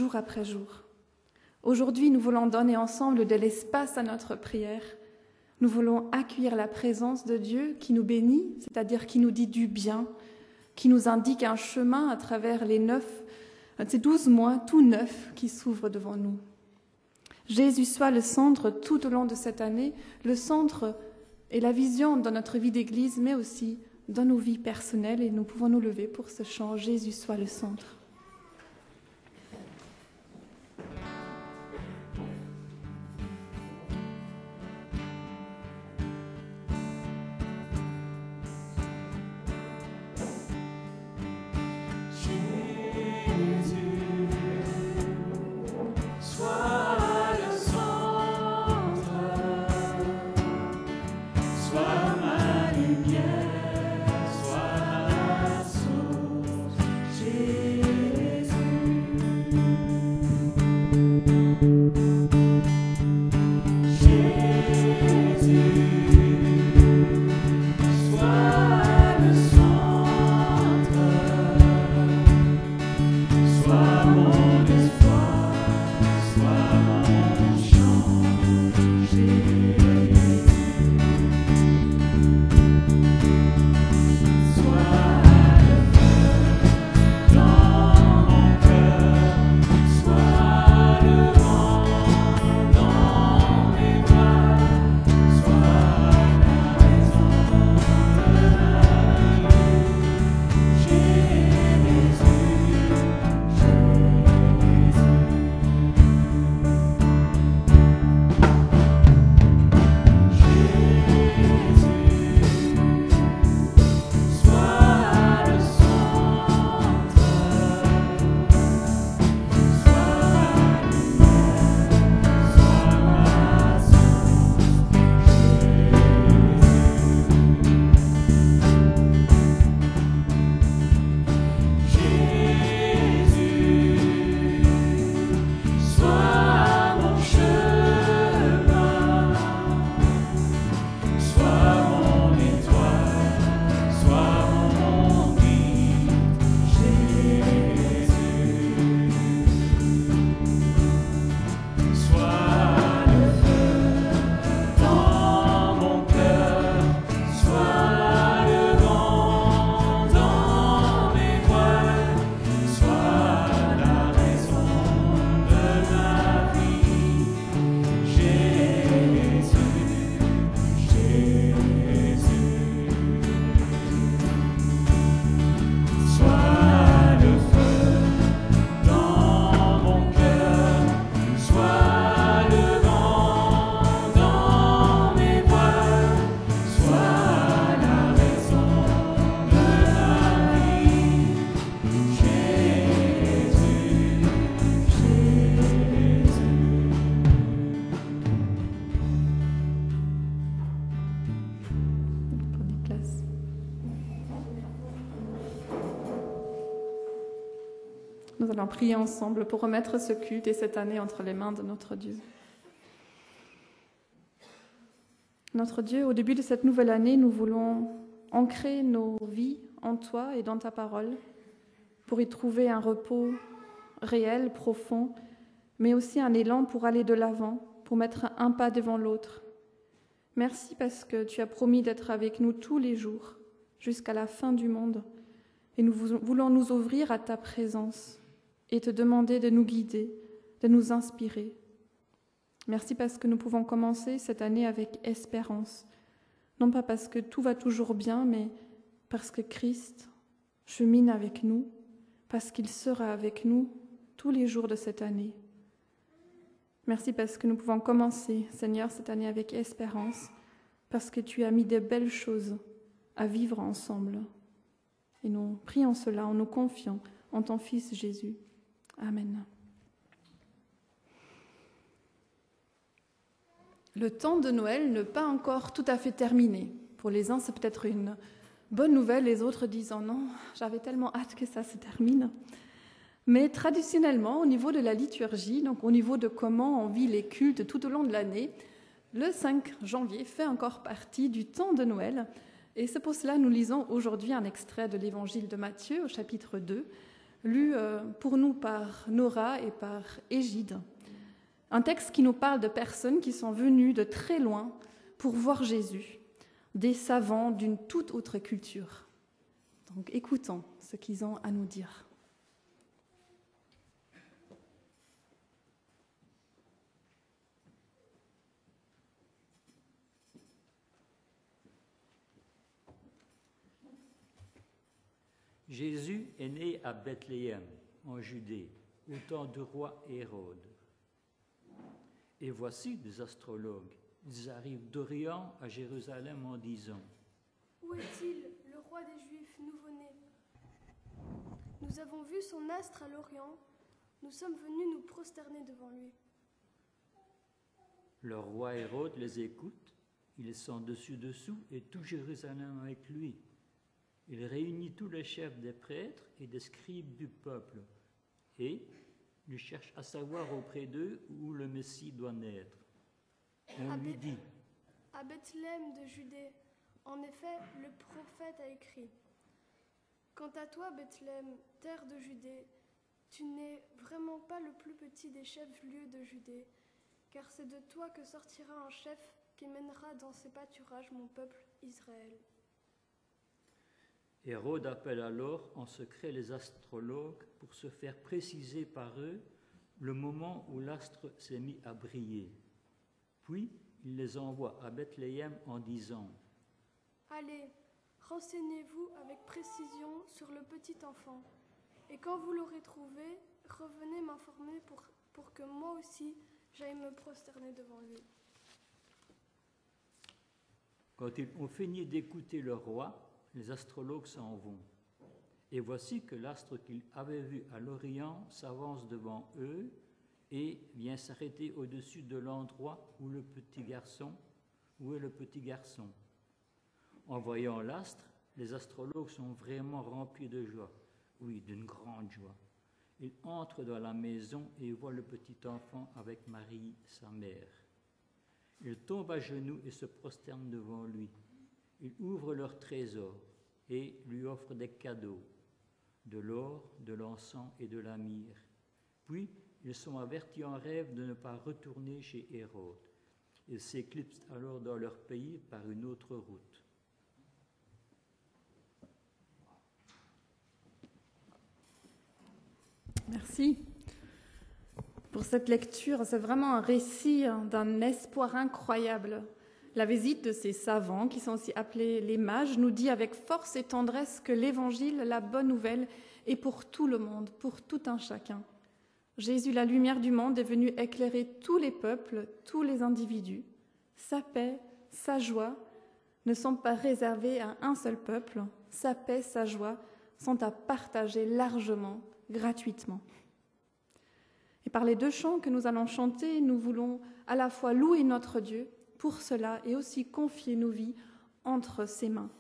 jour après jour. Aujourd'hui, nous voulons donner ensemble de l'espace à notre prière. Nous voulons accueillir la présence de Dieu qui nous bénit, c'est-à-dire qui nous dit du bien, qui nous indique un chemin à travers ces 12 mois tout neufs qui s'ouvrent devant nous. Jésus soit le centre tout au long de cette année, le centre et la vision dans notre vie d'Église, mais aussi dans nos vies personnelles, et nous pouvons nous lever pour ce chant « Jésus soit le centre ». Nous allons prier ensemble pour remettre ce culte et cette année entre les mains de notre Dieu. Notre Dieu, au début de cette nouvelle année, nous voulons ancrer nos vies en toi et dans ta parole pour y trouver un repos réel, profond, mais aussi un élan pour aller de l'avant, pour mettre un pas devant l'autre. Merci parce que tu as promis d'être avec nous tous les jours, jusqu'à la fin du monde, et nous voulons nous ouvrir à ta présence et te demander de nous guider, de nous inspirer. Merci parce que nous pouvons commencer cette année avec espérance, non pas parce que tout va toujours bien, mais parce que Christ chemine avec nous, parce qu'il sera avec nous tous les jours de cette année. Merci parce que nous pouvons commencer, Seigneur, cette année avec espérance, parce que tu as mis de belles choses à vivre ensemble. Et nous prions cela en nous confiant en ton Fils Jésus. Amen. Le temps de Noël n'est pas encore tout à fait terminé. Pour les uns, c'est peut-être une bonne nouvelle, les autres disant non, j'avais tellement hâte que ça se termine. Mais traditionnellement, au niveau de la liturgie, donc au niveau de comment on vit les cultes tout au long de l'année, le 5 janvier fait encore partie du temps de Noël. Et c'est pour cela que nous lisons aujourd'hui un extrait de l'évangile de Matthieu au chapitre 2, lu pour nous par Nora et par Égide. Un texte qui nous parle de personnes qui sont venues de très loin pour voir Jésus, des savants d'une toute autre culture. Donc écoutons ce qu'ils ont à nous dire. Jésus est né à Bethléem, en Judée, au temps du roi Hérode. Et voici des astrologues. Ils arrivent d'Orient à Jérusalem en disant : Où est-il, le roi des Juifs nouveau-né ? Nous avons vu son astre à l'Orient. Nous sommes venus nous prosterner devant lui. Le roi Hérode les écoute. Il est sans dessus-dessous et tout Jérusalem avec lui. Il réunit tous les chefs des prêtres et des scribes du peuple et il cherche à savoir auprès d'eux où le Messie doit naître. On lui dit : À Bethléem de Judée, en effet, le prophète a écrit : Quant à toi, Bethléem, terre de Judée, tu n'es vraiment pas le plus petit des chefs-lieux de Judée, car c'est de toi que sortira un chef qui mènera dans ses pâturages mon peuple Israël. Hérode appelle alors en secret les astrologues pour se faire préciser par eux le moment où l'astre s'est mis à briller. Puis il les envoie à Bethléem en disant : Allez, renseignez-vous avec précision sur le petit enfant, et quand vous l'aurez trouvé, revenez m'informer pour que moi aussi j'aille me prosterner devant lui. Quand ils ont fini d'écouter le roi, les astrologues s'en vont. Et voici que l'astre qu'ils avaient vu à l'Orient s'avance devant eux et vient s'arrêter au-dessus de l'endroit où est le petit garçon. En voyant l'astre, les astrologues sont vraiment remplis de joie, oui, d'une grande joie. Ils entrent dans la maison et voient le petit enfant avec Marie, sa mère. Ils tombent à genoux et se prosternent devant lui. Ils ouvrent leur trésor et lui offrent des cadeaux, de l'or, de l'encens et de la myrrhe. Puis, ils sont avertis en rêve de ne pas retourner chez Hérode. Ils s'éclipsent alors dans leur pays par une autre route. Merci pour cette lecture. C'est vraiment un récit d'un espoir incroyable. La visite de ces savants, qui sont aussi appelés les mages, nous dit avec force et tendresse que l'Évangile, la bonne nouvelle, est pour tout le monde, pour tout un chacun. Jésus, la lumière du monde, est venu éclairer tous les peuples, tous les individus. Sa paix, sa joie ne sont pas réservées à un seul peuple. Sa paix, sa joie sont à partager largement, gratuitement. Et par les deux chants que nous allons chanter, nous voulons à la fois louer notre Dieu pour cela et aussi confier nos vies entre ses mains.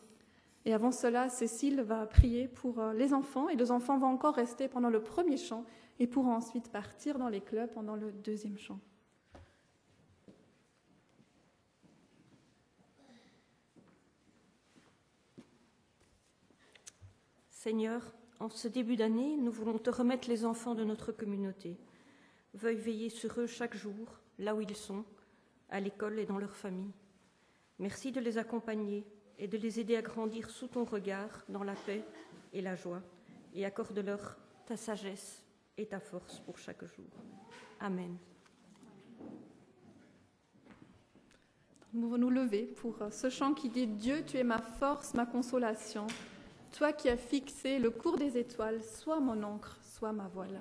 Et avant cela, Cécile va prier pour les enfants et les enfants vont encore rester pendant le premier chant et pourront ensuite partir dans les clubs pendant le deuxième chant. Seigneur, en ce début d'année, nous voulons te remettre les enfants de notre communauté. Veuille veiller sur eux chaque jour, là où ils sont, à l'école et dans leur famille. Merci de les accompagner et de les aider à grandir sous ton regard, dans la paix et la joie, et accorde-leur ta sagesse et ta force pour chaque jour. Amen. Nous allons nous lever pour ce chant qui dit « Dieu, tu es ma force, ma consolation. Toi qui as fixé le cours des étoiles, sois mon ancre, sois ma voile. »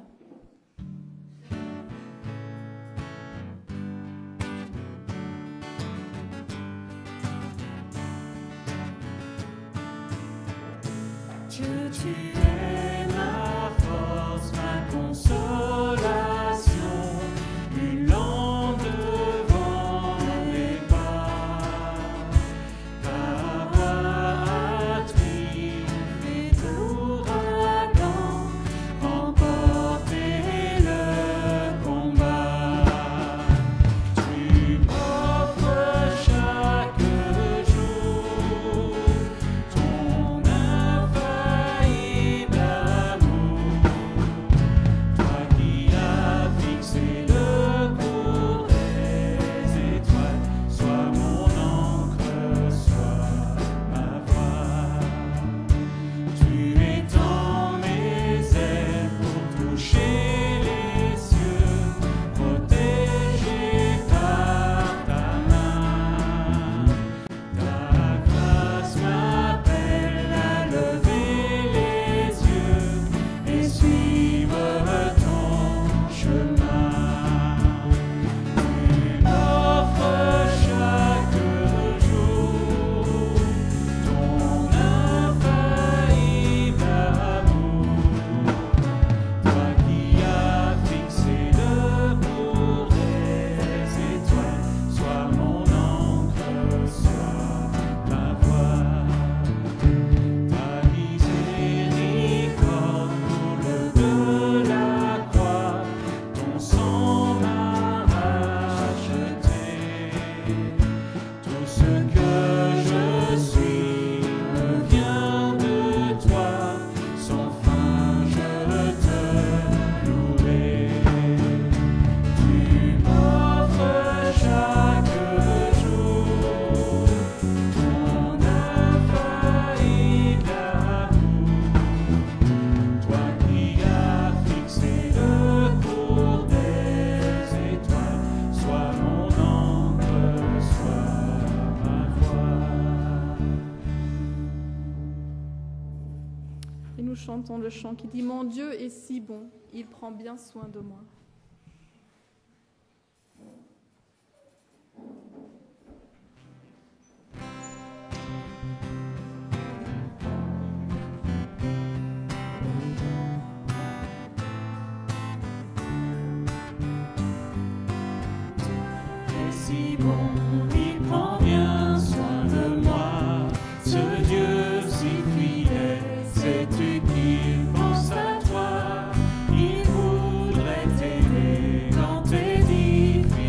Dieu, tu es ma force, ma consolation, une lampe devant mes pas. Ta voix a triomphé d'ouragan, remporté le combat. Tu m'offres chaque jour ton infaillible chantons le chant qui dit « Mon Dieu est si bon, il prend bien soin de moi ». Si bon, il prend bien soin de moi. Ce Dieu si fidèle, sais-tu qu'il pense à toi? Il voudrait t'aider dans tes difficultés.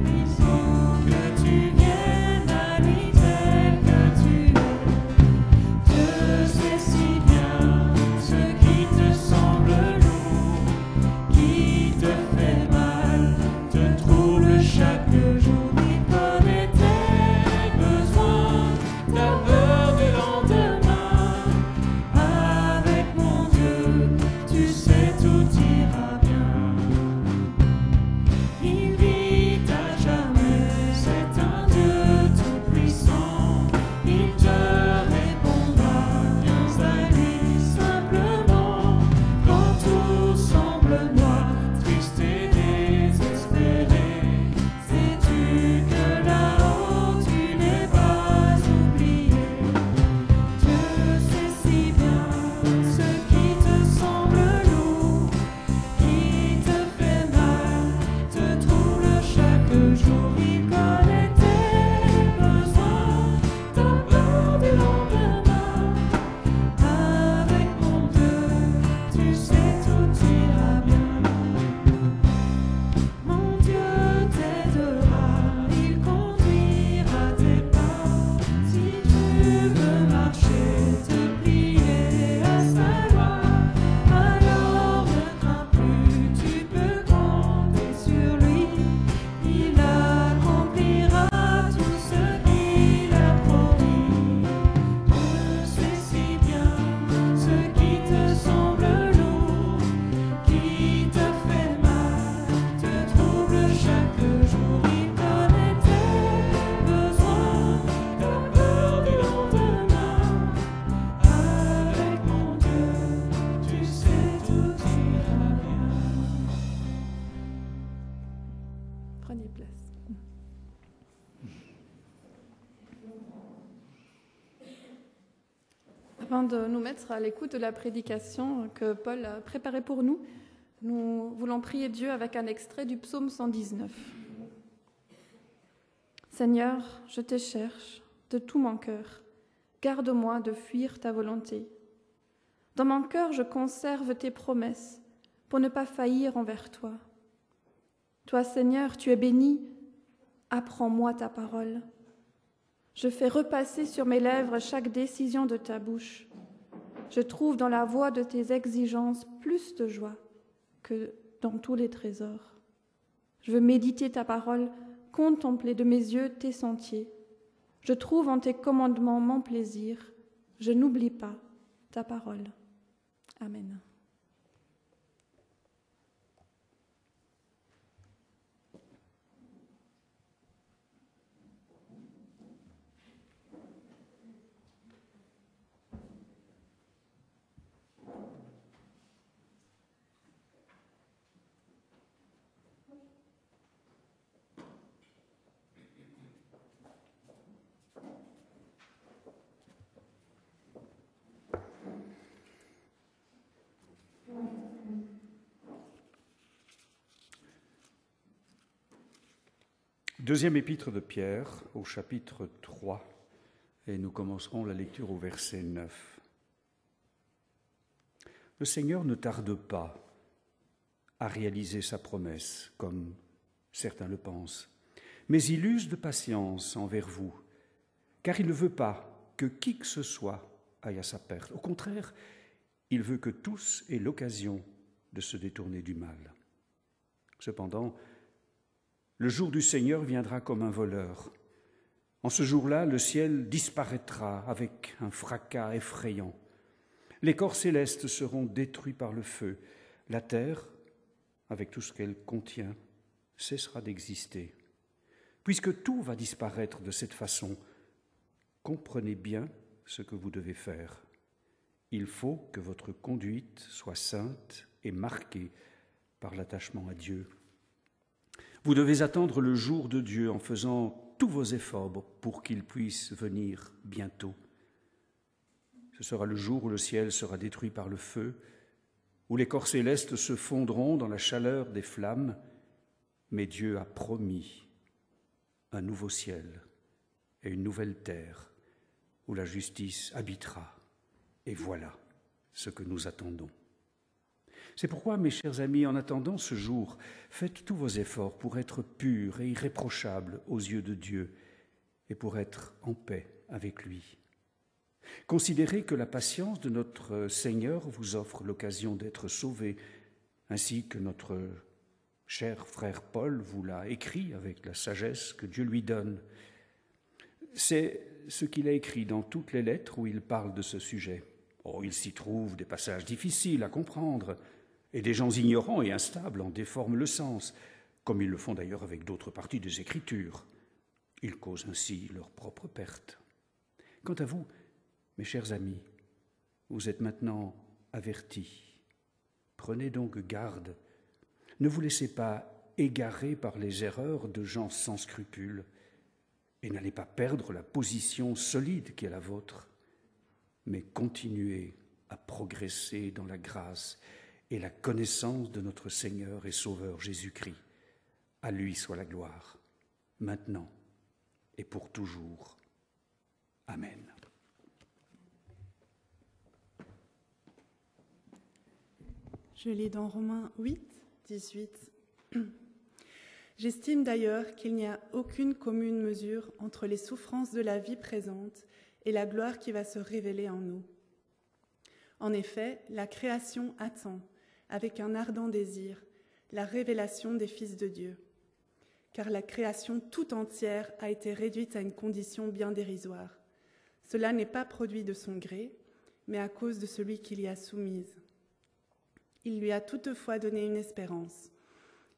Il faut que tu viennes à lui tel que tu es. Dieu sait si bien ce qui te semble lourd, qui te fait mal, te trouble chaque jour. Il connaît tes besoins, ta peur du lendemain. Avec mon Dieu, tu sais tout ira bien. Il vit à jamais, c'est un Dieu tout-puissant. Il te répondra, viens à lui simplement. Quand tout semble noir, triste et désespéré, sais-tu que là-haut tu n'es pas oublié? Dieu sait si bien ce qui te semble lourd, qui te fait mal, te trouble chaque jour. Il connaît tes besoins, ta peur du lendemain. Avec mon Dieu, tu sais tout ira bien. Mon Dieu t'aidera, il conduira tes pas. Si tu veux marcher, te plier à sa loi, alors ne crains plus, tu peux compter sur lui. Il accomplira tout ce qu'il a promis. Dieu sait si bien ce qui te semble lourd, qui te fait mal, te trouble chaque jour. Il connaît tes besoins, ta peur du lendemain. Avec mon Dieu, tu sais tout ira bien. Prenez place. Avant de nous mettre à l'écoute de la prédication que Paul a préparée pour nous, nous voulons prier Dieu avec un extrait du psaume 119. Seigneur, je te cherche de tout mon cœur. Garde-moi de fuir ta volonté. Dans mon cœur, je conserve tes promesses pour ne pas faillir envers toi. Toi, Seigneur, tu es béni. Apprends-moi ta parole. Je fais repasser sur mes lèvres chaque décision de ta bouche. Je trouve dans la voie de tes exigences plus de joie que dans tous les trésors. Je veux méditer ta parole, contempler de mes yeux tes sentiers. Je trouve en tes commandements mon plaisir. Je n'oublie pas ta parole. Amen. Deuxième épître de Pierre, au chapitre 3, et nous commencerons la lecture au verset 9. Le Seigneur ne tarde pas à réaliser sa promesse, comme certains le pensent, mais il use de patience envers vous, car il ne veut pas que qui que ce soit aille à sa perte. Au contraire, il veut que tous aient l'occasion de se détourner du mal. Cependant, le jour du Seigneur viendra comme un voleur. En ce jour-là, le ciel disparaîtra avec un fracas effrayant. Les corps célestes seront détruits par le feu. La terre, avec tout ce qu'elle contient, cessera d'exister. Puisque tout va disparaître de cette façon, comprenez bien ce que vous devez faire. Il faut que votre conduite soit sainte et marquée par l'attachement à Dieu. Vous devez attendre le jour de Dieu en faisant tous vos efforts pour qu'il puisse venir bientôt. Ce sera le jour où le ciel sera détruit par le feu, où les corps célestes se fondront dans la chaleur des flammes, mais Dieu a promis un nouveau ciel et une nouvelle terre où la justice habitera. Et voilà ce que nous attendons. C'est pourquoi, mes chers amis, en attendant ce jour, faites tous vos efforts pour être purs et irréprochables aux yeux de Dieu et pour être en paix avec lui. Considérez que la patience de notre Seigneur vous offre l'occasion d'être sauvés, ainsi que notre cher frère Paul vous l'a écrit avec la sagesse que Dieu lui donne. C'est ce qu'il a écrit dans toutes les lettres où il parle de ce sujet. Oh, il s'y trouve des passages difficiles à comprendre, et des gens ignorants et instables en déforment le sens, comme ils le font d'ailleurs avec d'autres parties des Écritures. Ils causent ainsi leur propre perte. Quant à vous, mes chers amis, vous êtes maintenant avertis. Prenez donc garde. Ne vous laissez pas égarer par les erreurs de gens sans scrupules et n'allez pas perdre la position solide qui est la vôtre, mais continuez à progresser dans la grâce et la connaissance de notre Seigneur et Sauveur Jésus-Christ. À lui soit la gloire, maintenant et pour toujours. Amen. Je lis dans Romains 8, 18. J'estime d'ailleurs qu'il n'y a aucune commune mesure entre les souffrances de la vie présente et la gloire qui va se révéler en nous. En effet, la création attend, avec un ardent désir, la révélation des fils de Dieu. Car la création tout entière a été réduite à une condition bien dérisoire. Cela n'est pas produit de son gré, mais à cause de celui qui l'y a soumise. Il lui a toutefois donné une espérance.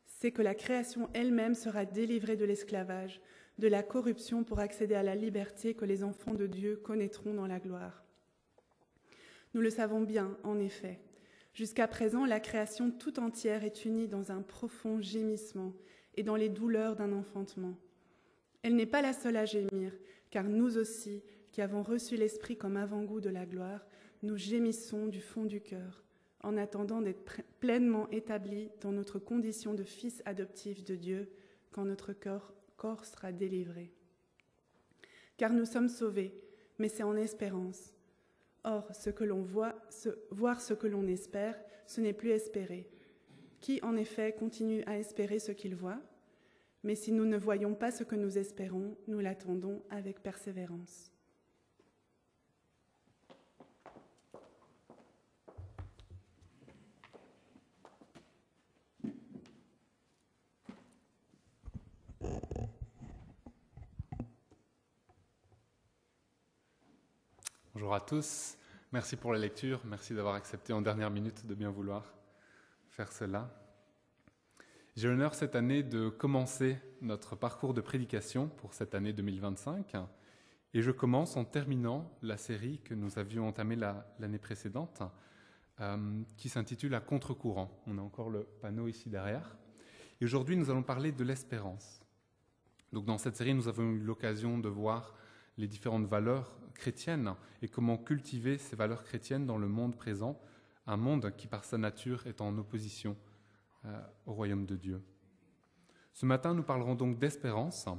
C'est que la création elle-même sera délivrée de l'esclavage, de la corruption pour accéder à la liberté que les enfants de Dieu connaîtront dans la gloire. Nous le savons bien, en effet. Jusqu'à présent, la création tout entière est unie dans un profond gémissement et dans les douleurs d'un enfantement. Elle n'est pas la seule à gémir, car nous aussi, qui avons reçu l'Esprit comme avant-goût de la gloire, nous gémissons du fond du cœur, en attendant d'être pleinement établis dans notre condition de fils adoptifs de Dieu, quand notre corps sera délivré. Car nous sommes sauvés, mais c'est en espérance. Or, voir ce que l'on espère, ce n'est plus espérer. Qui, en effet, continue à espérer ce qu'il voit? Mais si nous ne voyons pas ce que nous espérons, nous l'attendons avec persévérance. Bonjour à tous, merci pour la lecture, merci d'avoir accepté en dernière minute de bien vouloir faire cela. J'ai l'honneur cette année de commencer notre parcours de prédication pour cette année 2025 et je commence en terminant la série que nous avions entamée l'année précédente qui s'intitule « À contre-courant ». On a encore le panneau ici derrière. Et aujourd'hui, nous allons parler de l'espérance. Donc dans cette série, nous avons eu l'occasion de voir les différentes valeurs chrétiennes et comment cultiver ces valeurs chrétiennes dans le monde présent, un monde qui par sa nature est en opposition au royaume de Dieu. Ce matin, nous parlerons donc d'espérance.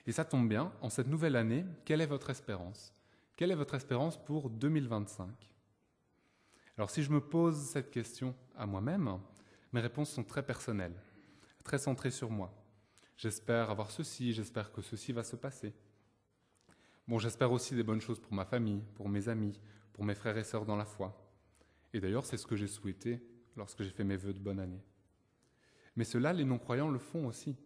Et ça tombe bien, en cette nouvelle année, quelle est votre espérance? Quelle est votre espérance pour 2025? Alors si je me pose cette question à moi-même, mes réponses sont très personnelles, très centrées sur moi. J'espère avoir ceci, j'espère que ceci va se passer. Bon, j'espère aussi des bonnes choses pour ma famille, pour mes amis, pour mes frères et sœurs dans la foi. Et d'ailleurs, c'est ce que j'ai souhaité lorsque j'ai fait mes vœux de bonne année. Mais cela, les non-croyants le font aussi.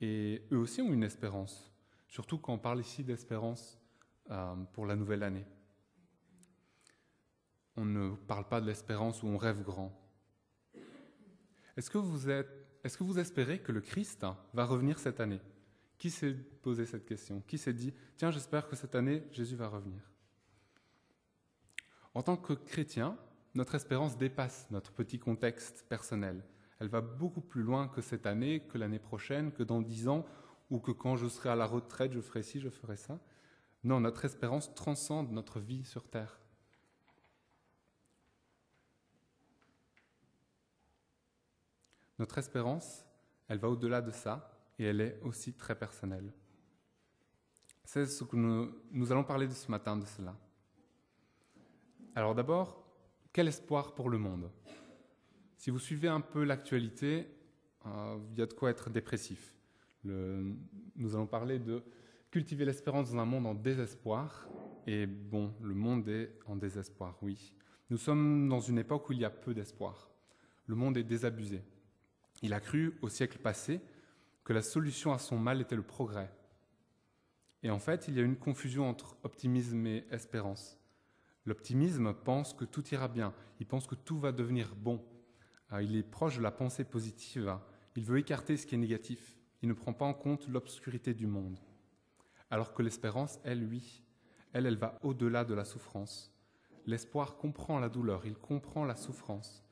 Et eux aussi ont une espérance, surtout quand on parle ici d'espérance pour la nouvelle année. On ne parle pas de l'espérance où on rêve grand. Est-ce que vous espérez que le Christ va revenir cette année? Qui s'est posé cette question? Qui s'est dit « Tiens, j'espère que cette année, Jésus va revenir » En tant que chrétien, notre espérance dépasse notre petit contexte personnel. Elle va beaucoup plus loin que cette année, que l'année prochaine, que dans 10 ans, ou que quand je serai à la retraite, je ferai ci, je ferai ça. Non, notre espérance transcende notre vie sur terre. Notre espérance, elle va au-delà de ça, et elle est aussi très personnelle. C'est ce que nous allons parler de ce matin, de cela. Alors d'abord, quel espoir pour le monde? Si vous suivez un peu l'actualité, il y a de quoi être dépressif. Nous allons parler de cultiver l'espérance dans un monde en désespoir. Et bon, le monde est en désespoir, oui. Nous sommes dans une époque où il y a peu d'espoir. Le monde est désabusé. Il a cru, au siècle passé, que la solution à son mal était le progrès. Et en fait, il y a une confusion entre optimisme et espérance. L'optimisme pense que tout ira bien, il pense que tout va devenir bon. Il est proche de la pensée positive, il veut écarter ce qui est négatif, il ne prend pas en compte l'obscurité du monde. Alors que l'espérance, elle, oui, elle va au-delà de la souffrance. L'espoir comprend la douleur, il comprend la souffrance.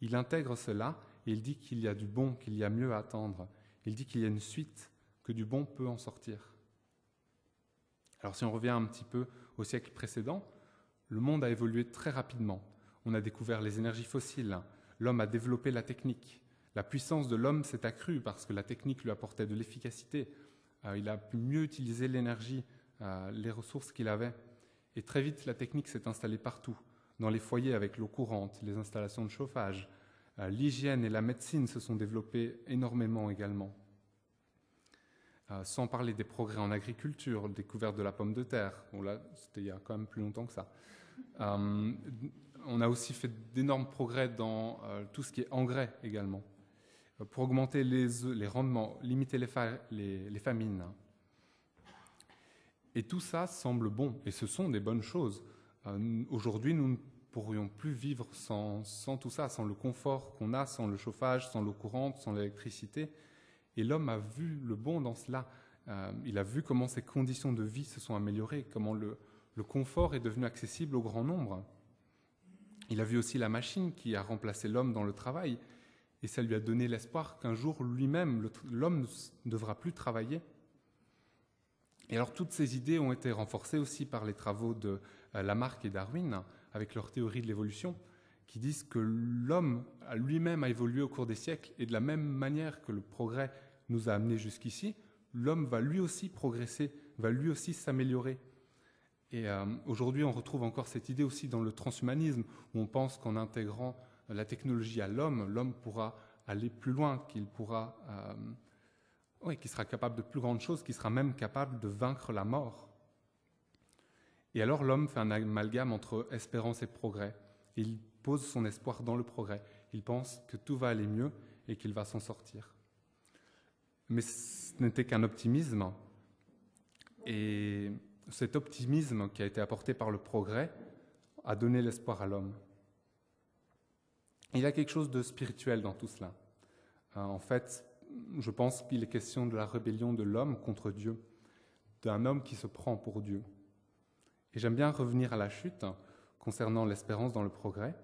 Il intègre cela et il dit qu'il y a du bon, qu'il y a mieux à attendre. Il dit qu'il y a une suite, que du bon peut en sortir. Alors si on revient un petit peu au siècle précédent, le monde a évolué très rapidement. On a découvert les énergies fossiles, l'homme a développé la technique. La puissance de l'homme s'est accrue parce que la technique lui apportait de l'efficacité. Il a pu mieux utiliser l'énergie, les ressources qu'il avait. Et très vite, la technique s'est installée partout, dans les foyers avec l'eau courante, les installations de chauffage. L'hygiène et la médecine se sont développées énormément également. Sans parler des progrès en agriculture, découverte de la pomme de terre. Bon, là, c'était il y a quand même plus longtemps que ça. On a aussi fait d'énormes progrès dans tout ce qui est engrais également, pour augmenter les rendements, limiter les famines. Et tout ça semble bon, et ce sont des bonnes choses. Aujourd'hui, nous ne pourrions plus vivre sans tout ça, sans le confort qu'on a, sans le chauffage, sans l'eau courante, sans l'électricité. Et l'homme a vu le bon dans cela. Il a vu comment ses conditions de vie se sont améliorées, comment le confort est devenu accessible au grand nombre. Il a vu aussi la machine qui a remplacé l'homme dans le travail, et ça lui a donné l'espoir qu'un jour, lui-même, l'homme ne devra plus travailler. Et alors, toutes ces idées ont été renforcées aussi par les travaux de Lamarck et Darwin, avec leur théorie de l'évolution, qui disent que l'homme lui-même a évolué au cours des siècles, et de la même manière que le progrès nous a amenés jusqu'ici, l'homme va lui aussi progresser, va lui aussi s'améliorer. Et aujourd'hui, on retrouve encore cette idée aussi dans le transhumanisme, où on pense qu'en intégrant la technologie à l'homme pourra aller plus loin, qu'il sera capable de plus grandes choses, qu'il sera même capable de vaincre la mort. Et alors l'homme fait un amalgame entre espérance et progrès. Et il pose son espoir dans le progrès. Il pense que tout va aller mieux et qu'il va s'en sortir. Mais ce n'était qu'un optimisme. Et cet optimisme qui a été apporté par le progrès a donné l'espoir à l'homme. Il y a quelque chose de spirituel dans tout cela. En fait, je pense qu'il est question de la rébellion de l'homme contre Dieu, d'un homme qui se prend pour Dieu. Et j'aime bien revenir à la chute concernant l'espérance dans le progrès.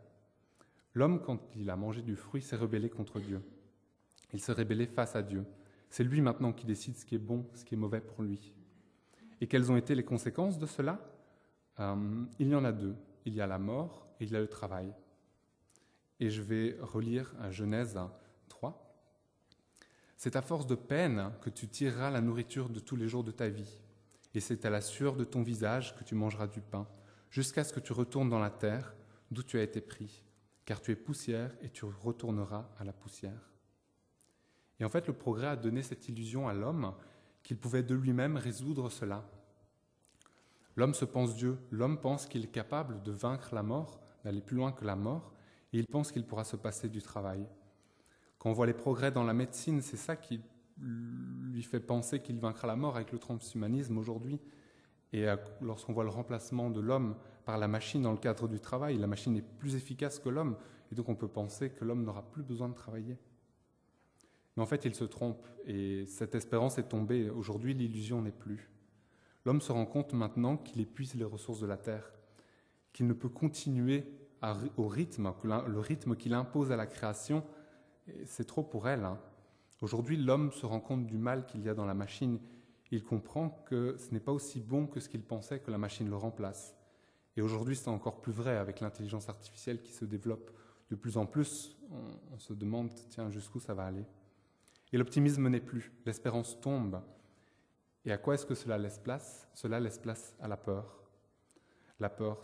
L'homme, quand il a mangé du fruit, s'est rebellé contre Dieu. Il s'est rebellé face à Dieu. C'est lui maintenant qui décide ce qui est bon, ce qui est mauvais pour lui. Et quelles ont été les conséquences de cela? Il y en a deux. Il y a la mort et il y a le travail. Et je vais relire Genèse 3. « C'est à force de peine que tu tireras la nourriture de tous les jours de ta vie. Et c'est à la sueur de ton visage que tu mangeras du pain, jusqu'à ce que tu retournes dans la terre d'où tu as été pris, car tu es poussière et tu retourneras à la poussière. » Et en fait, le progrès a donné cette illusion à l'homme qu'il pouvait de lui-même résoudre cela. L'homme se pense Dieu, l'homme pense qu'il est capable de vaincre la mort, d'aller plus loin que la mort, et il pense qu'il pourra se passer du travail. Quand on voit les progrès dans la médecine, c'est ça qui lui fait penser qu'il vaincra la mort avec le transhumanisme aujourd'hui. Et lorsqu'on voit le remplacement de l'homme par la machine dans le cadre du travail, la machine est plus efficace que l'homme, et donc on peut penser que l'homme n'aura plus besoin de travailler. Mais en fait, il se trompe, et cette espérance est tombée. Aujourd'hui, l'illusion n'est plus. L'homme se rend compte maintenant qu'il épuise les ressources de la terre, qu'il ne peut continuer au rythme, le rythme qu'il impose à la création, c'est trop pour elle. Aujourd'hui, l'homme se rend compte du mal qu'il y a dans la machine. Il comprend que ce n'est pas aussi bon que ce qu'il pensait que la machine le remplace. Et aujourd'hui, c'est encore plus vrai avec l'intelligence artificielle qui se développe de plus en plus. On se demande, tiens, jusqu'où ça va aller? Et l'optimisme n'est plus, l'espérance tombe. Et à quoi est-ce que cela laisse place? Cela laisse place à la peur. La peur,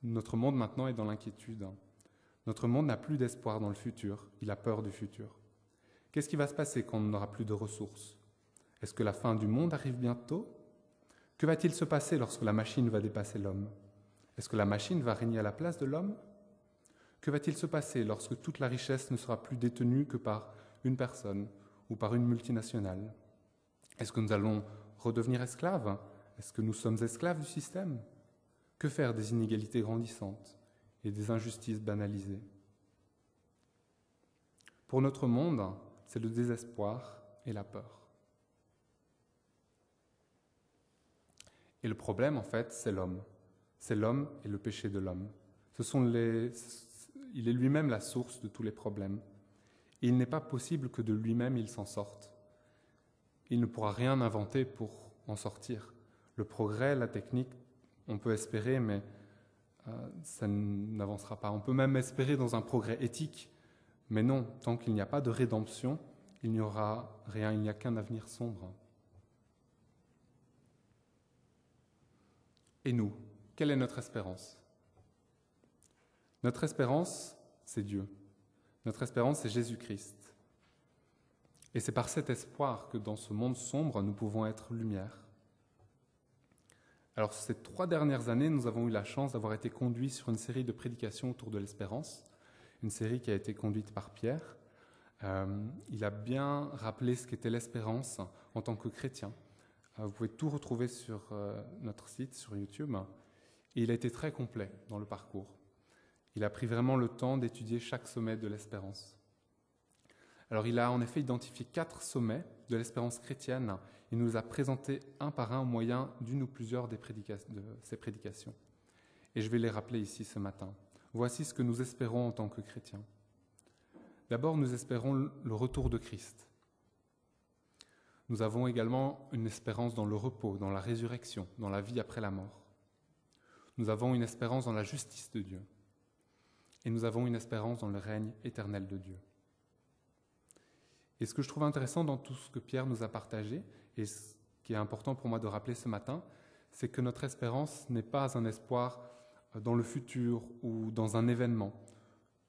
notre monde maintenant est dans l'inquiétude. Notre monde n'a plus d'espoir dans le futur, il a peur du futur. Qu'est-ce qui va se passer quand on n'aura plus de ressources? Est-ce que la fin du monde arrive bientôt? Que va-t-il se passer lorsque la machine va dépasser l'homme? Est-ce que la machine va régner à la place de l'homme? Que va-t-il se passer lorsque toute la richesse ne sera plus détenue que par une personne ou par une multinationale? Est-ce que nous allons redevenir esclaves? Est-ce que nous sommes esclaves du système? Que faire des inégalités grandissantes et des injustices banalisées? Pour notre monde, c'est le désespoir et la peur. Et le problème, en fait, c'est l'homme. C'est l'homme et le péché de l'homme. Il est lui-même la source de tous les problèmes. Et il n'est pas possible que de lui-même il s'en sorte. Il ne pourra rien inventer pour en sortir. Le progrès, la technique, on peut espérer, mais ça n'avancera pas. On peut même espérer dans un progrès éthique, mais non, tant qu'il n'y a pas de rédemption, il n'y aura rien, il n'y a qu'un avenir sombre. Et nous, quelle est notre espérance? Notre espérance, c'est Dieu. Notre espérance, c'est Jésus-Christ. Et c'est par cet espoir que dans ce monde sombre, nous pouvons être lumière. Alors, ces 3 dernières années, nous avons eu la chance d'avoir été conduits sur une série de prédications autour de l'espérance, une série qui a été conduite par Pierre. Il a bien rappelé ce qu'était l'espérance en tant que chrétien. Vous pouvez tout retrouver sur notre site, sur YouTube. Et il a été très complet dans le parcours. Il a pris vraiment le temps d'étudier chaque sommet de l'espérance. Alors, il a en effet identifié 4 sommets de l'espérance chrétienne. Il nous a présenté un par un au moyen d'une ou plusieurs de ces prédications. Et je vais les rappeler ici ce matin. Voici ce que nous espérons en tant que chrétiens. D'abord, nous espérons le retour de Christ. Nous avons également une espérance dans le repos, dans la résurrection, dans la vie après la mort. Nous avons une espérance dans la justice de Dieu. Et nous avons une espérance dans le règne éternel de Dieu. Et ce que je trouve intéressant dans tout ce que Pierre nous a partagé, et ce qui est important pour moi de rappeler ce matin, c'est que notre espérance n'est pas un espoir dans le futur ou dans un événement.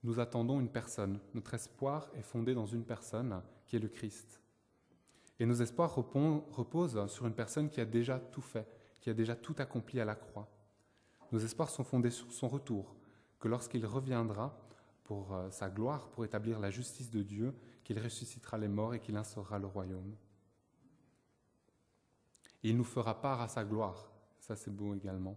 Nous attendons une personne. Notre espoir est fondé dans une personne qui est le Christ. Et nos espoirs reposent sur une personne qui a déjà tout fait, qui a déjà tout accompli à la croix. Nos espoirs sont fondés sur son retour, que lorsqu'il reviendra pour sa gloire, pour établir la justice de Dieu, qu'il ressuscitera les morts et qu'il instaurera le royaume. Et il nous fera part à sa gloire. Ça, c'est beau également.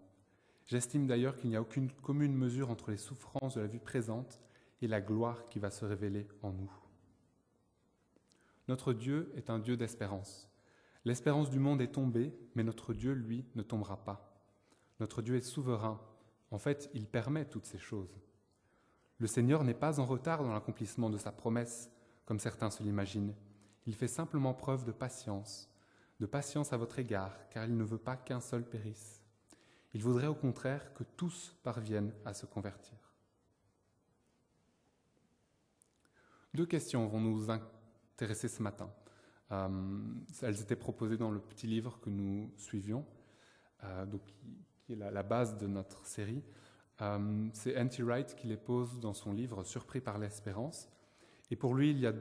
J'estime d'ailleurs qu'il n'y a aucune commune mesure entre les souffrances de la vie présente et la gloire qui va se révéler en nous. Notre Dieu est un Dieu d'espérance. L'espérance du monde est tombée, mais notre Dieu, lui, ne tombera pas. Notre Dieu est souverain. En fait, il permet toutes ces choses. Le Seigneur n'est pas en retard dans l'accomplissement de sa promesse, comme certains se l'imaginent. Il fait simplement preuve de patience à votre égard, car il ne veut pas qu'un seul périsse. Il voudrait au contraire que tous parviennent à se convertir. 2 questions vont nous intéresser ce matin. Elles étaient proposées dans le petit livre que nous suivions, qui est la base de notre série. C'est N.T. Wright qui les pose dans son livre « Surpris par l'espérance ». Et pour lui, il y a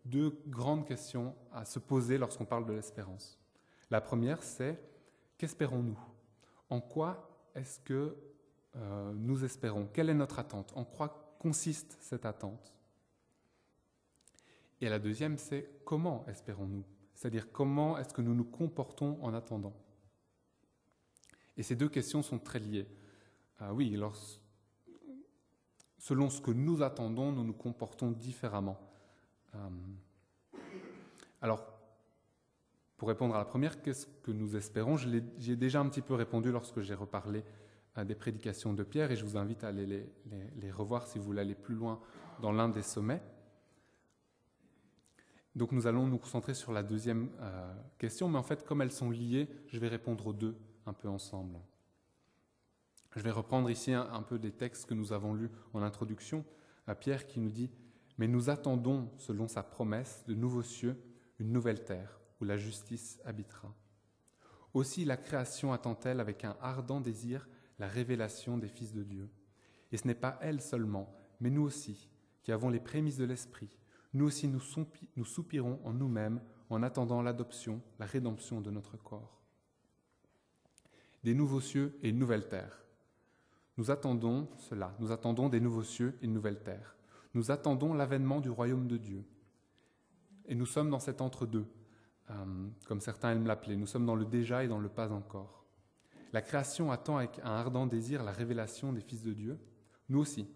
2 grandes questions à se poser lorsqu'on parle de l'espérance. La première, c'est « qu'espérons-nous » En quoi est-ce que nous espérons? Quelle est notre attente? En quoi consiste cette attente? Et la deuxième, c'est « comment espérons-nous » C'est-à-dire comment est-ce que nous nous comportons en attendant? Et ces 2 questions sont très liées. Oui, selon ce que nous attendons, nous nous comportons différemment. Alors, pour répondre à la première, qu'est-ce que nous espérons? J'y ai déjà un petit peu répondu lorsque j'ai reparlé des prédications de Pierre et je vous invite à aller les revoir si vous voulez aller plus loin dans l'un des sommets. Donc nous allons nous concentrer sur la deuxième question, mais en fait, comme elles sont liées, je vais répondre aux deux un peu ensemble. Je vais reprendre ici un peu des textes que nous avons lus en introduction, à Pierre qui nous dit « Mais nous attendons, selon sa promesse, de nouveaux cieux, une nouvelle terre, où la justice habitera. Aussi la création attend-elle avec un ardent désir la révélation des fils de Dieu. Et ce n'est pas elle seulement, mais nous aussi, qui avons les prémices de l'Esprit. Nous aussi nous soupirons en nous-mêmes en attendant l'adoption, la rédemption de notre corps. » Des nouveaux cieux et une nouvelle terre. Nous attendons cela, nous attendons des nouveaux cieux et une nouvelle terre. Nous attendons l'avènement du royaume de Dieu. Et nous sommes dans cet entre-deux, comme certains aiment l'appeler. Nous sommes dans le déjà et dans le pas encore. La création attend avec un ardent désir la révélation des fils de Dieu. Nous aussi.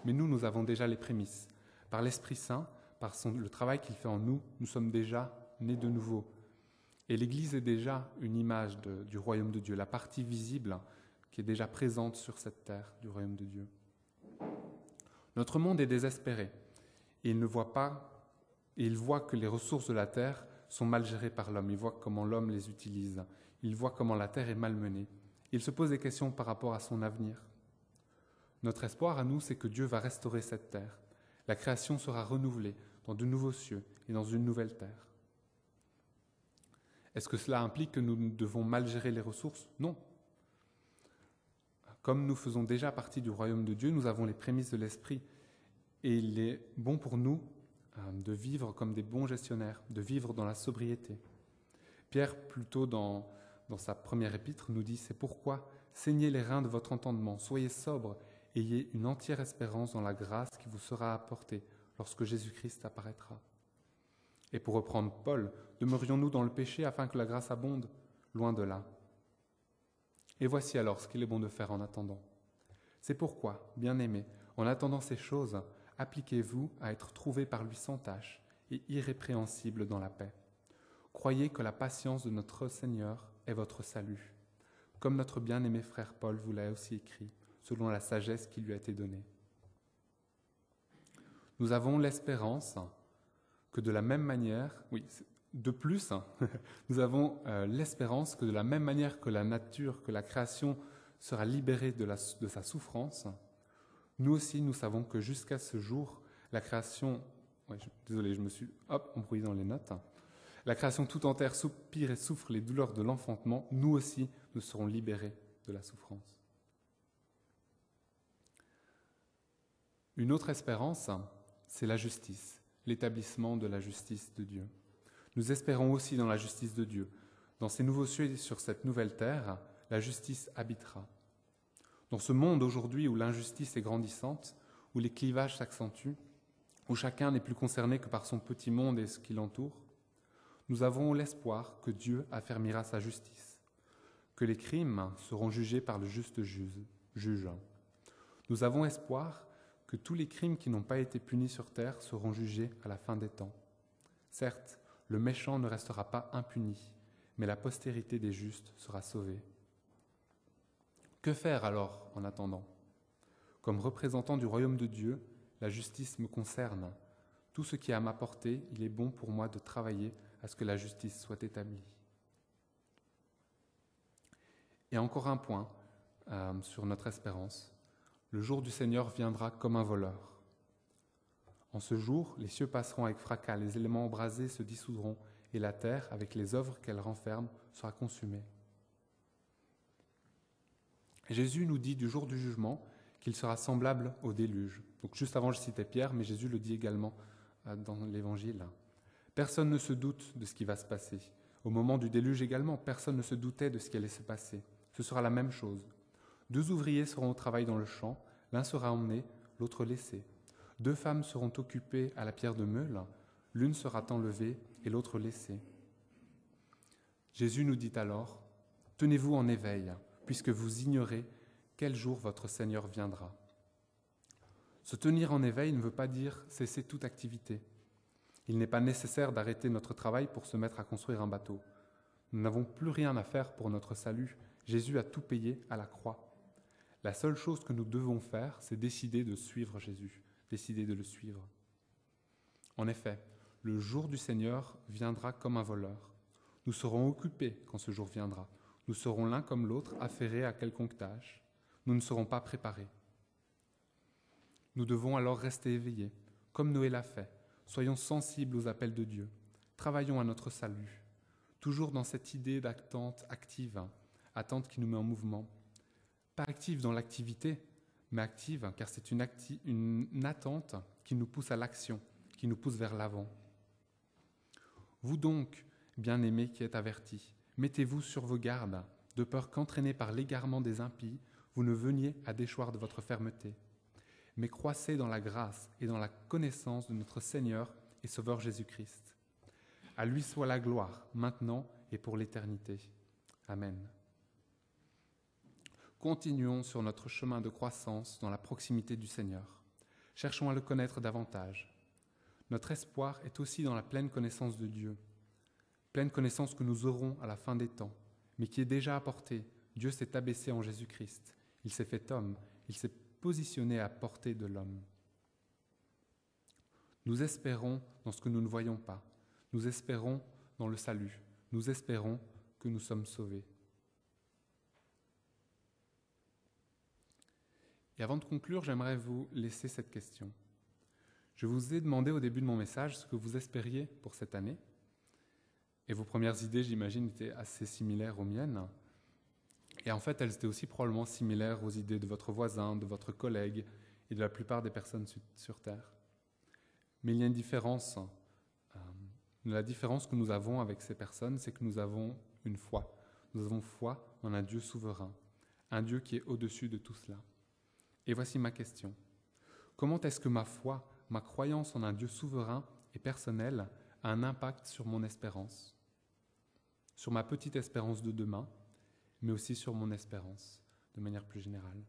Mais nous avons déjà les prémices. Par l'Esprit Saint, par le travail qu'il fait en nous, nous sommes déjà nés de nouveau. Et l'Église est déjà une image du royaume de Dieu, la partie visible qui est déjà présente sur cette terre du royaume de Dieu. Notre monde est désespéré et il voit que les ressources de la terre sont mal gérées par l'homme. Il voit comment l'homme les utilise. Il voit comment la terre est malmenée. Il se pose des questions par rapport à son avenir. Notre espoir à nous, c'est que Dieu va restaurer cette terre. La création sera renouvelée dans de nouveaux cieux et dans une nouvelle terre. Est-ce que cela implique que nous devons mal gérer les ressources ? Non. Comme nous faisons déjà partie du royaume de Dieu, nous avons les prémices de l'Esprit. Et il est bon pour nous de vivre comme des bons gestionnaires, de vivre dans la sobriété. Pierre, plutôt dans sa première épître, nous dit « C'est pourquoi saignez les reins de votre entendement, soyez sobres, ayez une entière espérance dans la grâce qui vous sera apportée lorsque Jésus-Christ apparaîtra. » Et pour reprendre Paul, demeurions-nous dans le péché afin que la grâce abonde ? Loin de là. Et voici alors ce qu'il est bon de faire en attendant. C'est pourquoi, bien-aimés, en attendant ces choses, appliquez-vous à être trouvés par lui sans tache et irrépréhensibles dans la paix. Croyez que la patience de notre Seigneur est votre salut, comme notre bien-aimé frère Paul vous l'a aussi écrit, selon la sagesse qui lui a été donnée. Nous avons l'espérance que de la même manière, nous avons l'espérance que de la même manière que la nature, que la création sera libérée de sa souffrance, nous aussi nous savons que jusqu'à ce jour, la création, je me suis embrouillé dans les notes, la création tout entière soupire et souffre les douleurs de l'enfantement, nous aussi nous serons libérés de la souffrance. Une autre espérance, c'est la justice, l'établissement de la justice de Dieu. Nous espérons aussi dans la justice de Dieu. Dans ces nouveaux cieux et sur cette nouvelle terre, la justice habitera. Dans ce monde aujourd'hui où l'injustice est grandissante, où les clivages s'accentuent, où chacun n'est plus concerné que par son petit monde et ce qui l'entoure, nous avons l'espoir que Dieu affermira sa justice, que les crimes seront jugés par le juste juge. Nous avons espoir que tous les crimes qui n'ont pas été punis sur terre seront jugés à la fin des temps. Certes, le méchant ne restera pas impuni, mais la postérité des justes sera sauvée. Que faire alors en attendant ? Comme représentant du royaume de Dieu, la justice me concerne. Tout ce qui est à ma portée, il est bon pour moi de travailler à ce que la justice soit établie. Et encore un point sur notre espérance. Le jour du Seigneur viendra comme un voleur. En ce jour, les cieux passeront avec fracas, les éléments embrasés se dissoudront, et la terre, avec les œuvres qu'elle renferme, sera consumée. Jésus nous dit du jour du jugement qu'il sera semblable au déluge. Donc juste avant, je citais Pierre, mais Jésus le dit également dans l'Évangile. Personne ne se doute de ce qui va se passer. Au moment du déluge également, personne ne se doutait de ce qui allait se passer. Ce sera la même chose. 2 ouvriers seront au travail dans le champ, l'un sera emmené, l'autre laissé. 2 femmes seront occupées à la pierre de meule, l'une sera enlevée et l'autre laissée. Jésus nous dit alors, « Tenez-vous en éveil, puisque vous ignorez quel jour votre Seigneur viendra. » Se tenir en éveil ne veut pas dire cesser toute activité. Il n'est pas nécessaire d'arrêter notre travail pour se mettre à construire un bateau. Nous n'avons plus rien à faire pour notre salut. Jésus a tout payé à la croix. La seule chose que nous devons faire, c'est décider de suivre Jésus, décider de le suivre. En effet, le jour du Seigneur viendra comme un voleur. Nous serons occupés quand ce jour viendra. Nous serons l'un comme l'autre affairés à quelconque tâche. Nous ne serons pas préparés. Nous devons alors rester éveillés, comme Noé l'a fait. Soyons sensibles aux appels de Dieu. Travaillons à notre salut, toujours dans cette idée d'attente active, attente qui nous met en mouvement. Pas active dans l'activité, mais active car c'est une attente qui nous pousse à l'action, qui nous pousse vers l'avant. Vous donc, bien-aimés qui êtes avertis, mettez-vous sur vos gardes, de peur qu'entraînés par l'égarement des impies, vous ne veniez à déchoir de votre fermeté. Mais croissez dans la grâce et dans la connaissance de notre Seigneur et Sauveur Jésus-Christ. À lui soit la gloire, maintenant et pour l'éternité. Amen. Continuons sur notre chemin de croissance dans la proximité du Seigneur. Cherchons à le connaître davantage. Notre espoir est aussi dans la pleine connaissance de Dieu. Pleine connaissance que nous aurons à la fin des temps, mais qui est déjà apportée. Dieu s'est abaissé en Jésus-Christ. Il s'est fait homme. Il s'est positionné à portée de l'homme. Nous espérons dans ce que nous ne voyons pas. Nous espérons dans le salut. Nous espérons que nous sommes sauvés. Et avant de conclure, j'aimerais vous laisser cette question. Je vous ai demandé au début de mon message ce que vous espériez pour cette année. Et vos premières idées, j'imagine, étaient assez similaires aux miennes. Et en fait, elles étaient aussi probablement similaires aux idées de votre voisin, de votre collègue et de la plupart des personnes sur Terre. Mais il y a une différence. La différence que nous avons avec ces personnes, c'est que nous avons une foi. Nous avons foi en un Dieu souverain, un Dieu qui est au-dessus de tout cela. Et voici ma question. Comment est-ce que ma foi, ma croyance en un Dieu souverain et personnel a un impact sur mon espérance, sur ma petite espérance de demain, mais aussi sur mon espérance de manière plus générale?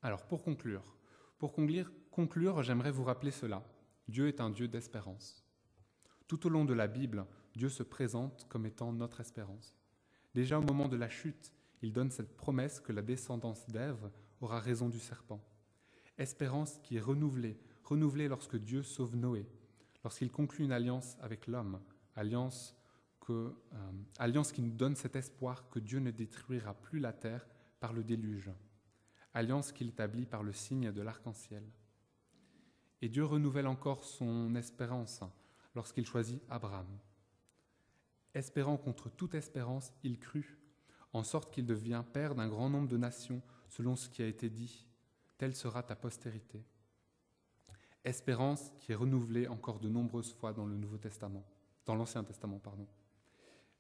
Alors, pour conclure, j'aimerais vous rappeler cela. Dieu est un Dieu d'espérance. Tout au long de la Bible, Dieu se présente comme étant notre espérance. Déjà au moment de la chute, il donne cette promesse que la descendance d'Ève aura raison du serpent. Espérance qui est renouvelée lorsque Dieu sauve Noé, lorsqu'il conclut une alliance avec l'homme, alliance qui nous donne cet espoir que Dieu ne détruira plus la terre par le déluge, alliance qu'il établit par le signe de l'arc-en-ciel. Et Dieu renouvelle encore son espérance lorsqu'il choisit Abraham. Espérant contre toute espérance, il crut, en sorte qu'il devient père d'un grand nombre de nations, selon ce qui a été dit. Telle sera ta postérité. Espérance qui est renouvelée encore de nombreuses fois dans l'Ancien Testament.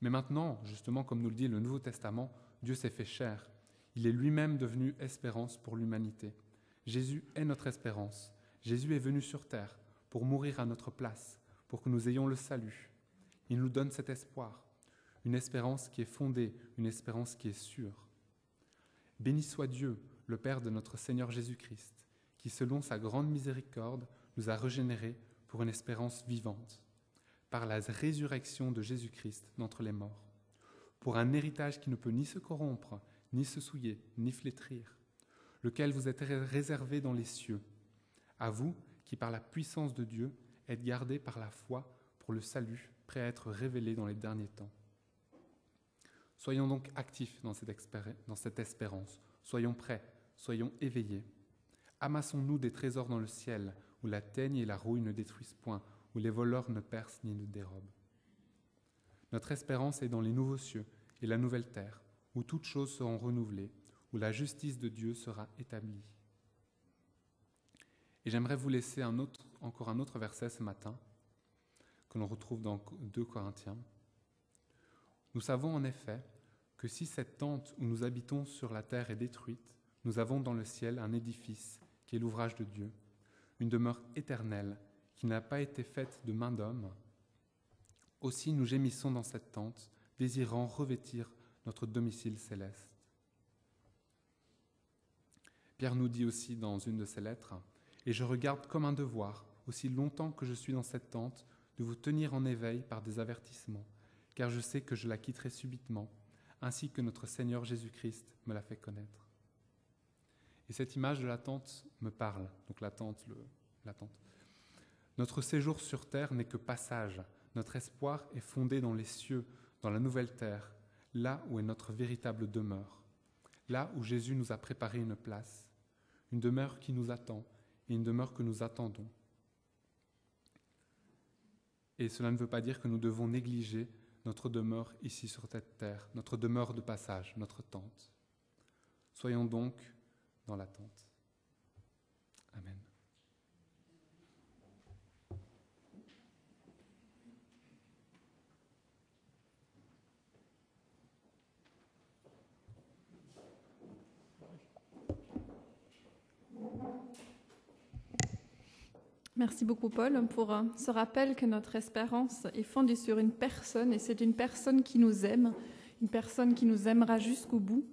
Mais maintenant, justement, comme nous le dit le Nouveau Testament, Dieu s'est fait chair. Il est lui-même devenu espérance pour l'humanité. Jésus est notre espérance. Jésus est venu sur terre pour mourir à notre place, pour que nous ayons le salut. Il nous donne cet espoir, une espérance qui est fondée, une espérance qui est sûre. Béni soit Dieu, le Père de notre Seigneur Jésus-Christ, qui, selon sa grande miséricorde, nous a régénérés pour une espérance vivante, par la résurrection de Jésus-Christ d'entre les morts, pour un héritage qui ne peut ni se corrompre, ni se souiller, ni flétrir, lequel vous est réservé dans les cieux, à vous qui, par la puissance de Dieu, êtes gardés par la foi pour le salut, prêt à être révélé dans les derniers temps. Soyons donc actifs dans cette espérance, soyons prêts, soyons éveillés. Amassons-nous des trésors dans le ciel, où la teigne et la rouille ne détruisent point, où les voleurs ne percent ni ne dérobent. Notre espérance est dans les nouveaux cieux et la nouvelle terre, où toutes choses seront renouvelées, où la justice de Dieu sera établie. Et j'aimerais vous laisser encore un autre verset ce matin, que l'on retrouve dans 2 Corinthiens. Nous savons en effet que si cette tente où nous habitons sur la terre est détruite, nous avons dans le ciel un édifice qui est l'ouvrage de Dieu, une demeure éternelle qui n'a pas été faite de main d'homme. Aussi nous gémissons dans cette tente, désirant revêtir notre domicile céleste. Pierre nous dit aussi dans une de ses lettres, « Et je regarde comme un devoir, aussi longtemps que je suis dans cette tente, de vous tenir en éveil par des avertissements, car je sais que je la quitterai subitement, ainsi que notre Seigneur Jésus-Christ me l'a fait connaître. Et cette image de la tente me parle, donc la tente. Notre séjour sur terre n'est que passage. Notre espoir est fondé dans les cieux, dans la nouvelle terre, là où est notre véritable demeure, là où Jésus nous a préparé une place, une demeure qui nous attend et une demeure que nous attendons. Et cela ne veut pas dire que nous devons négliger notre demeure ici sur cette terre, notre demeure de passage, notre tente. Soyons donc dans l'attente. Amen. Merci beaucoup, Paul, pour ce rappel que notre espérance est fondée sur une personne, et c'est une personne qui nous aime, une personne qui nous aimera jusqu'au bout.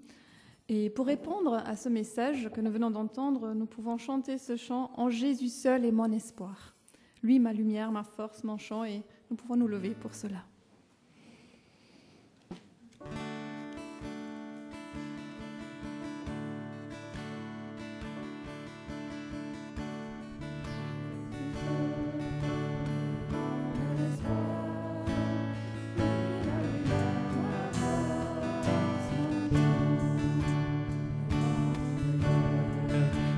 Et pour répondre à ce message que nous venons d'entendre, nous pouvons chanter ce chant « En Jésus seul est mon espoir ». Lui, ma lumière, ma force, mon chant, et nous pouvons nous lever pour cela.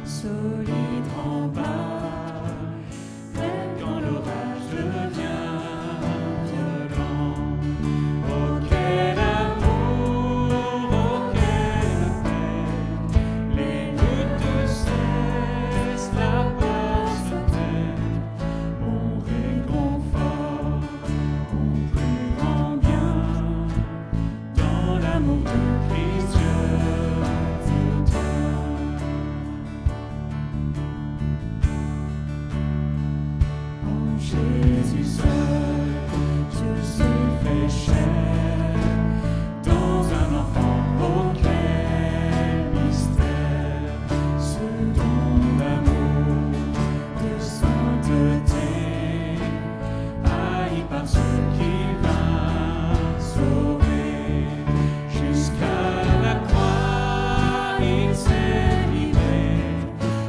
Solide en bas, même quand l'orage devient violent. Oh quel amour, oh quelle paix, les luttes cessent, la peur se tait. On réconfort, on plus grand bien, dans l'amour de Christ Dieu te tient. En Jésus seul, Dieu se fait chair, dans un enfant, oh quel mystère, ce don d'amour, de sainteté, haï par ceux qu'il vint sauver, jusqu'à la croix il s'est livré,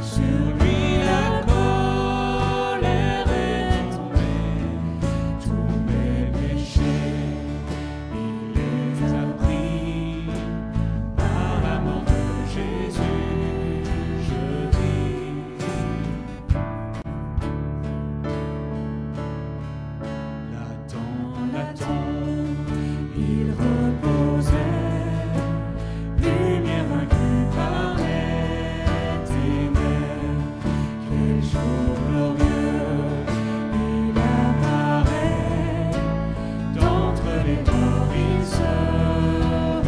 sur lui la colère est tombée, tous mes péchés il les a pris, par l'amour de Jésus je vis. Là-dedans, il reposait, lumière vaincue par les ténèbres. Quel jour glorieux, il apparaît, d'entre les morts il se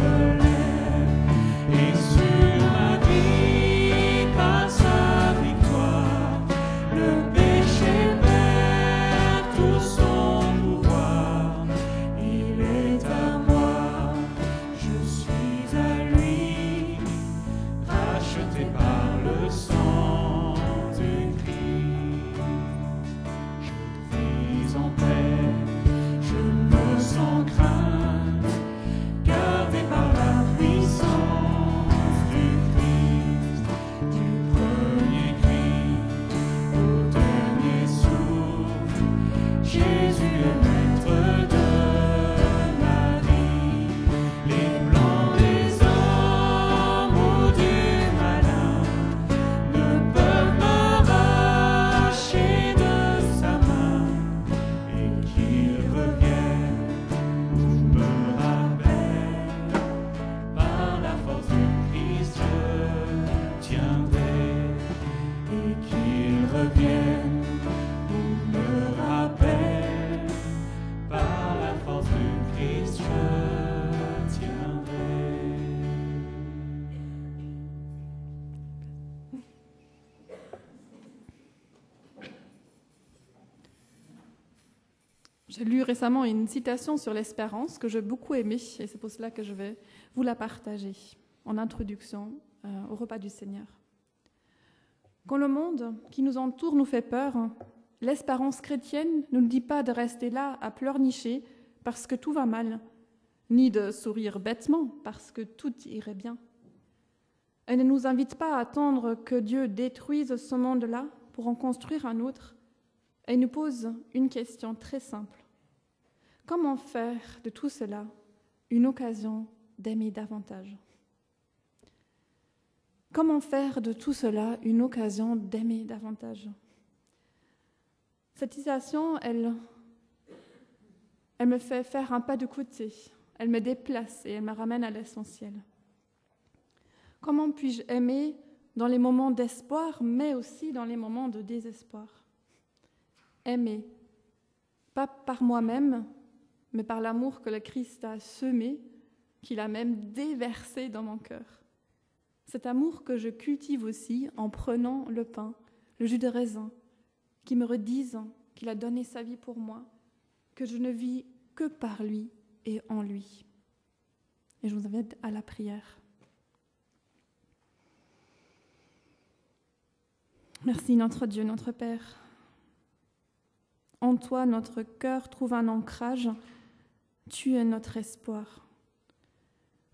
relève, et sur ma vie, par sa victoire, le péché perd tout son pouvoir. Il est à moi, je suis à lui, racheté par le sang du Christ. Je vis en paix, je me sens crainte, gardé par la puissance du Christ, du premier cri au dernier souffle. Jésus est maître de ma vie, les plans des hommes ou du malin ne peuvent m'arracher de sa main, et qu'il revienne ou me rappelle, par la force du Christ je tiendrai, et qu'il revienne ou me rappelle, par la force du Christ je tiendrai. J'ai lu récemment une citation sur l'espérance que j'ai beaucoup aimée, et c'est pour cela que je vais vous la partager en introduction au repas du Seigneur. Quand le monde qui nous entoure nous fait peur, l'espérance chrétienne ne nous dit pas de rester là à pleurnicher parce que tout va mal. ni de sourire bêtement parce que tout irait bien. Elle ne nous invite pas à attendre que Dieu détruise ce monde-là pour en construire un autre. Elle nous pose une question très simple. Comment faire de tout cela une occasion d'aimer davantage ? Comment faire de tout cela une occasion d'aimer davantage ? Cette citation, elle me fait faire un pas de côté, elle me déplace et elle me ramène à l'essentiel. Comment puis-je aimer dans les moments d'espoir, mais aussi dans les moments de désespoir ? Aimer, pas par moi-même, mais par l'amour que le Christ a semé, qu'il a même déversé dans mon cœur. Cet amour que je cultive aussi en prenant le pain, le jus de raisin, qui me redisent qu'il a donné sa vie pour moi, que je ne vis que par lui et en lui. Et je vous invite à la prière. Merci notre Dieu, notre Père. En toi, notre cœur trouve un ancrage. Tu es notre espoir.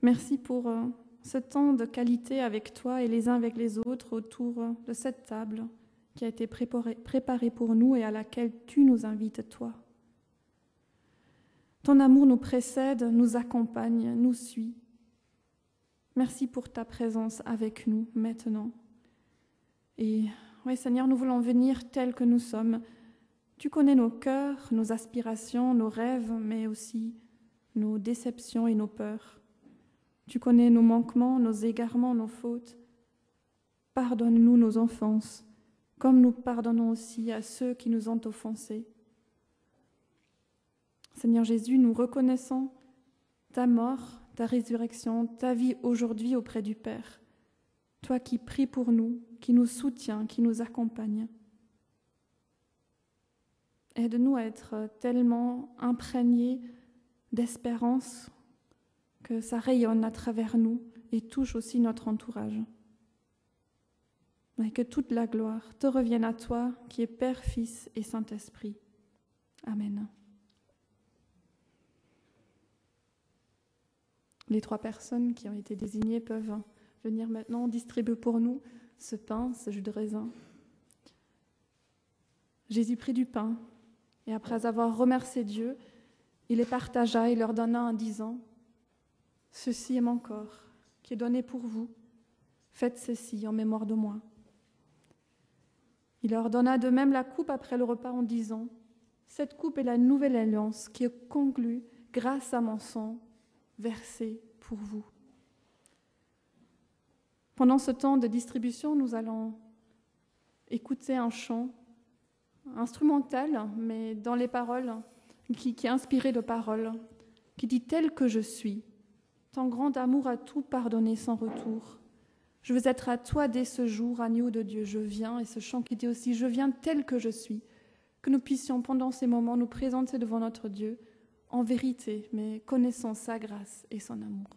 Merci pour ce temps de qualité avec toi et les uns avec les autres autour de cette table qui a été préparée pour nous et à laquelle tu nous invites, toi. Ton amour nous précède, nous accompagne, nous suit. Merci pour ta présence avec nous maintenant. Et oui, Seigneur, nous voulons venir tels que nous sommes. Tu connais nos cœurs, nos aspirations, nos rêves, mais aussi nos déceptions et nos peurs. Tu connais nos manquements, nos égarements, nos fautes. Pardonne-nous nos offenses, comme nous pardonnons aussi à ceux qui nous ont offensés. Seigneur Jésus, nous reconnaissons ta mort, ta résurrection, ta vie aujourd'hui auprès du Père. Toi qui pries pour nous, qui nous soutiens, qui nous accompagnes. Aide-nous à être tellement imprégnés d'espérance que ça rayonne à travers nous et touche aussi notre entourage. Et que toute la gloire te revienne à toi, qui es Père, Fils et Saint-Esprit. Amen. Les 3 personnes qui ont été désignées peuvent venir maintenant distribuer pour nous ce pain, ce jus de raisin. Jésus prit du pain et après avoir remercié Dieu, il les partagea et leur donna en disant « Ceci est mon corps qui est donné pour vous. Faites ceci en mémoire de moi. » Il leur donna de même la coupe après le repas en disant « Cette coupe est la nouvelle alliance qui est conclue grâce à mon sang versé pour vous. » Pendant ce temps de distribution, nous allons écouter un chant instrumental, mais dans les paroles, qui est inspiré de paroles, qui dit « Tel que je suis, ton grand amour a tout pardonné sans retour. Je veux être à toi dès ce jour, agneau de Dieu, je viens. » Et ce chant qui dit aussi « Je viens tel que je suis », que nous puissions pendant ces moments nous présenter devant notre Dieu en vérité, mais connaissant sa grâce et son amour.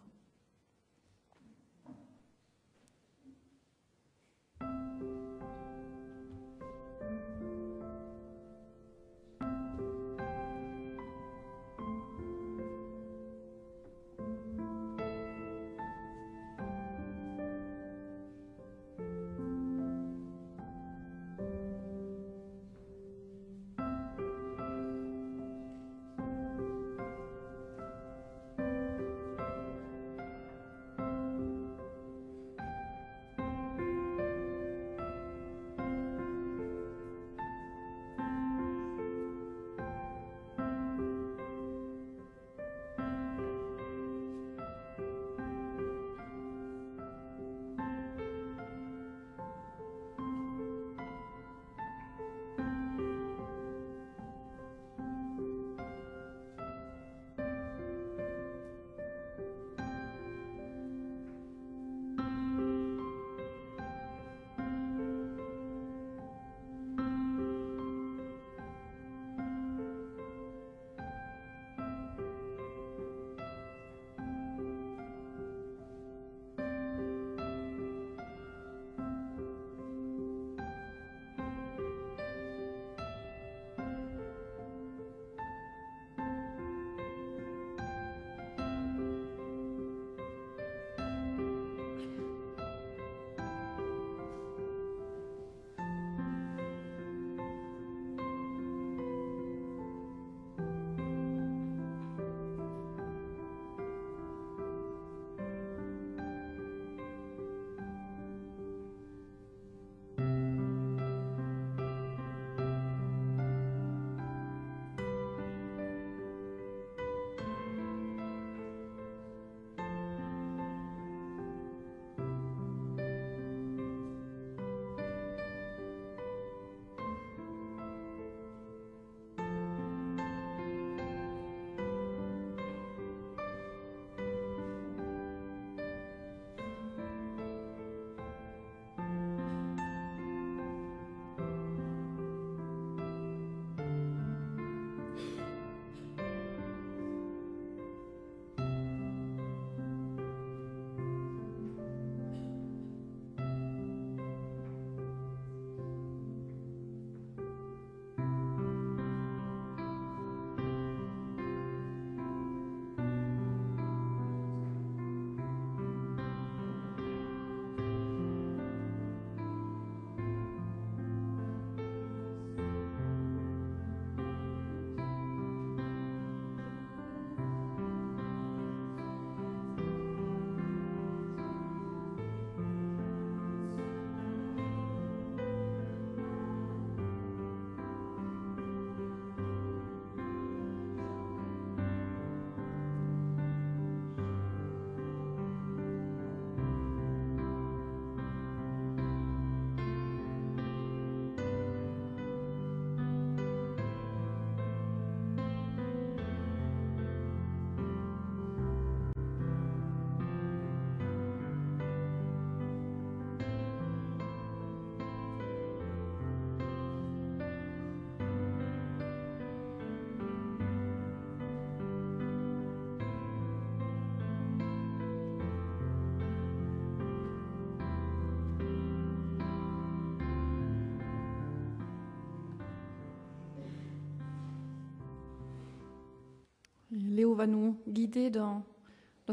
Léo va nous guider dans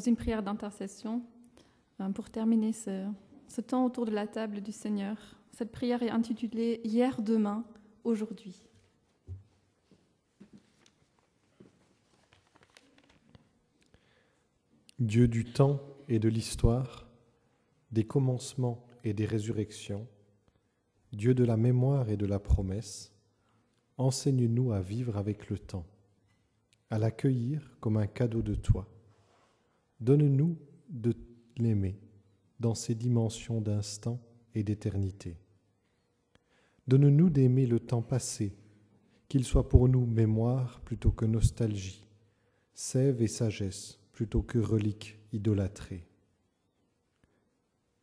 une prière d'intercession pour terminer ce temps autour de la table du Seigneur. Cette prière est intitulée « Hier, demain, aujourd'hui ». Dieu du temps et de l'histoire, des commencements et des résurrections, Dieu de la mémoire et de la promesse, enseigne-nous à vivre avec le temps, à l'accueillir comme un cadeau de toi. Donne-nous de l'aimer dans ses dimensions d'instant et d'éternité. Donne-nous d'aimer le temps passé, qu'il soit pour nous mémoire plutôt que nostalgie, sève et sagesse plutôt que relique idolâtrée.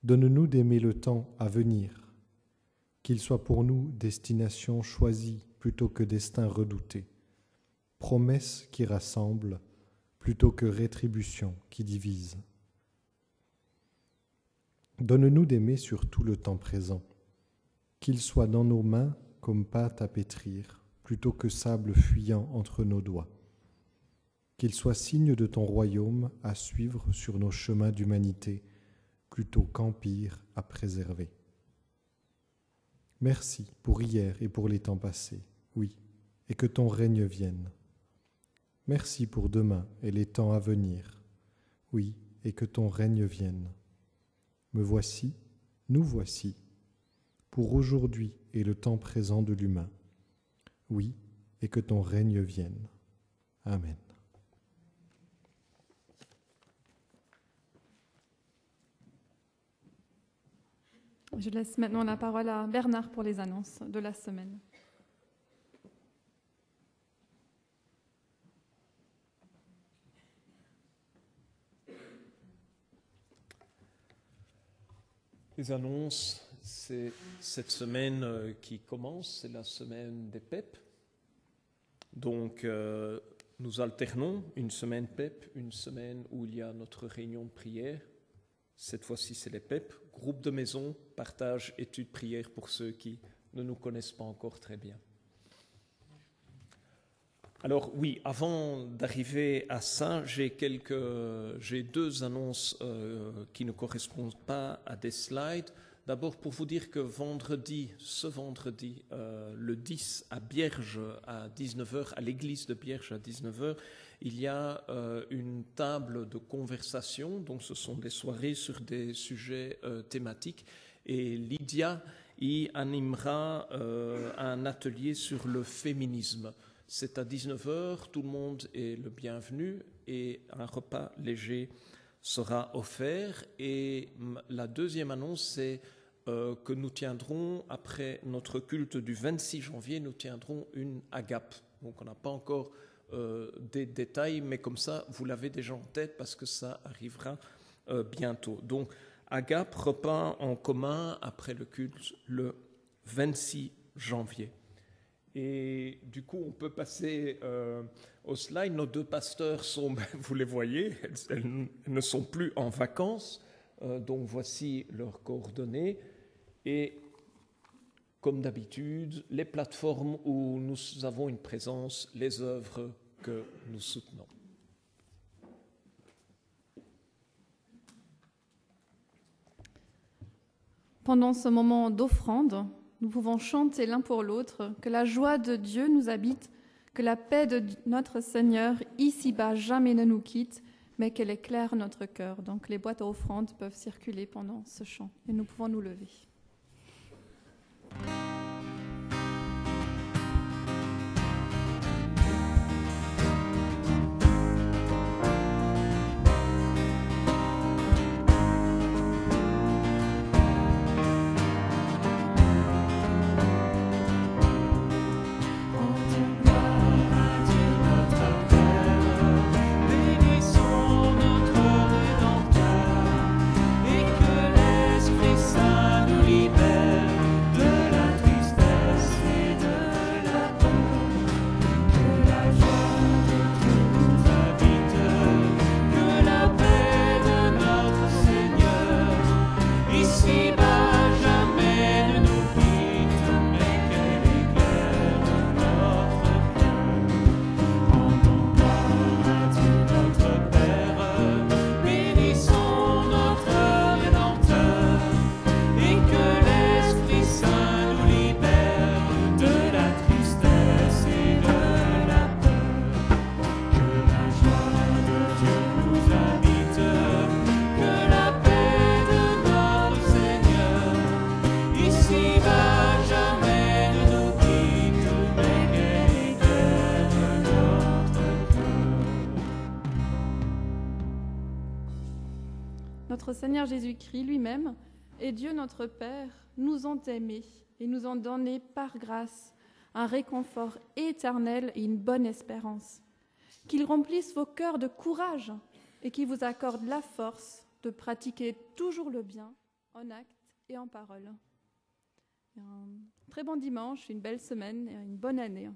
Donne-nous d'aimer le temps à venir, qu'il soit pour nous destination choisie plutôt que destin redouté, promesse qui rassemble plutôt que rétribution qui divise. Donne-nous d'aimer surtout le temps présent, qu'il soit dans nos mains comme pâte à pétrir, plutôt que sable fuyant entre nos doigts, qu'il soit signe de ton royaume à suivre sur nos chemins d'humanité, plutôt qu'empire à préserver. Merci pour hier et pour les temps passés, oui, et que ton règne vienne. Merci pour demain et les temps à venir, oui, et que ton règne vienne. Me voici, nous voici, pour aujourd'hui et le temps présent de l'humain, oui, et que ton règne vienne. Amen. Je laisse maintenant la parole à Bernard pour les annonces de la semaine. Les annonces, c'est cette semaine qui commence, c'est la semaine des PEP. Donc, nous alternons une semaine PEP, une semaine où il y a notre réunion de prière. Cette fois-ci, c'est les PEP, groupe de maison, partage, étude, prière pour ceux qui ne nous connaissent pas encore très bien. Alors oui, avant d'arriver à ça, j'ai deux annonces qui ne correspondent pas à des slides. D'abord pour vous dire que ce vendredi, le 10 à Bierge à 19h, à l'église de Bierge à 19h, il y a une table de conversation, donc ce sont des soirées sur des sujets thématiques, et Lydia y animera un atelier sur le féminisme. C'est à 19h, tout le monde est le bienvenu et un repas léger sera offert. Et la deuxième annonce, c'est que nous tiendrons, après notre culte du 26 janvier, nous tiendrons une agape. Donc on n'a pas encore des détails, mais comme ça, vous l'avez déjà en tête parce que ça arrivera bientôt. Donc agape, repas en commun après le culte le 26 janvier. Et du coup, on peut passer au slide. Nos deux pasteurs sont, vous les voyez, elles ne sont plus en vacances. Donc voici leurs coordonnées. Et comme d'habitude, les plateformes où nous avons une présence, les œuvres que nous soutenons. Pendant ce moment d'offrande, nous pouvons chanter l'un pour l'autre, que la joie de Dieu nous habite, que la paix de notre Seigneur ici-bas jamais ne nous quitte, mais qu'elle éclaire notre cœur. Donc les boîtes à offrandes peuvent circuler pendant ce chant et nous pouvons nous lever. Et que l'Esprit Saint nous libère de la notre Seigneur Jésus-Christ lui-même et Dieu notre Père nous ont aimés et nous ont donné par grâce un réconfort éternel et une bonne espérance. Qu'il remplisse vos cœurs de courage et qu'il vous accorde la force de pratiquer toujours le bien en actes et en parole. Un très bon dimanche, une belle semaine et une bonne année.